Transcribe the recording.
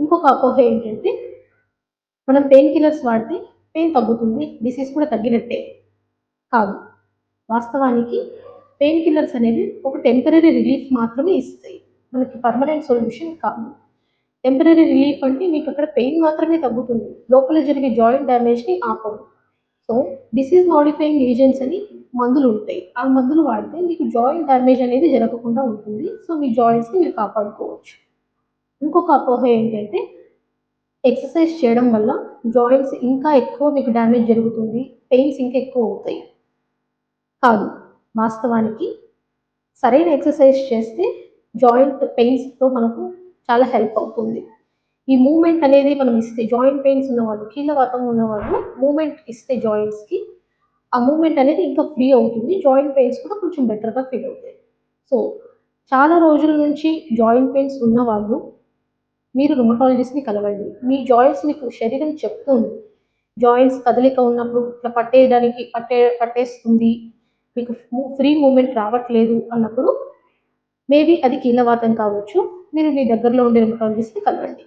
ఇంకొక అపోహ ఏంటంటే మనం పెయిన్ కిల్లర్స్ వాడితే పెయిన్ తగ్గుతుంది, డిసీజ్ కూడా తగ్గినట్టే. కాదు. వాస్తవానికి పెయిన్ కిల్లర్స్ అనేవి ఒక టెంపరరీ రిలీఫ్ మాత్రమే ఇస్తాయి. మనకి పర్మనెంట్ సొల్యూషన్ కాదు. టెంపరరీ రిలీఫ్ అంటే మీకు అక్కడ పెయిన్ మాత్రమే తగ్గుతుంది. లోపల జరిగే జాయింట్ డ్యామేజ్‌ని ఆపవు. సో, డిసీజ్ మోడిఫైయింగ్ ఏజెంట్స్ అని మందులుంటాయి. ఆ మందులు వాడితే మీకు జాయింట్ డ్యామేజ్ అనేది జరగకుండా ఉంటుంది. సో, మీ జాయింట్స్‌ని మీరు కాపాడుకోవచ్చు. ఇంకొక అపోహ ఏంటంటే ఎక్సర్సైజ్ చేయడం వల్ల జాయింట్స్ ఇంకా ఎక్కువ మీకు డ్యామేజ్ జరుగుతుంది. పెయిన్స్ ఇంకా ఎక్కువ అవుతాయి. కాదు. వాస్తవానికి సరైన ఎక్సర్సైజ్ చేస్తే జాయింట్ పెయిన్స్‌తో మనకు చాలా హెల్ప్ అవుతుంది. ఈ మూవ్‌మెంట్ అనేది మనం ఇస్తే జాయింట్ పెయిన్స్ ఉన్నవాళ్ళు, కీళ్ళవాతం ఉన్నవాళ్ళు మూవ్‌మెంట్ ఇస్తే జాయింట్స్‌కి ఆ మూవ్‌మెంట్ అనేది ఇంకా ఫ్రీ అవుతుంది. జాయింట్ పెయిన్స్ కూడా కొంచెం బెటర్‌గా ఫీల్ అవుతాయి. సో, చాలా రోజుల నుంచి జాయింట్ పెయిన్స్ ఉన్నవాళ్ళు మీరు రుమటాలజిస్ట్‌ని కలవండి. మీ జాయింట్స్ మీకు శరీరం చెప్తుంది. జాయింట్స్ కదలిక ఉన్నప్పుడు ఇట్లా పట్టేస్తుంది. మీకు ఫ్రీ మూవ్‌మెంట్ రావట్లేదు అన్నప్పుడు మేబీ అది కీళ్ళవాతం కావచ్చు. మీరు మీ దగ్గరలో ఉండే రుమటాలజిస్ట్‌ని కలవండి.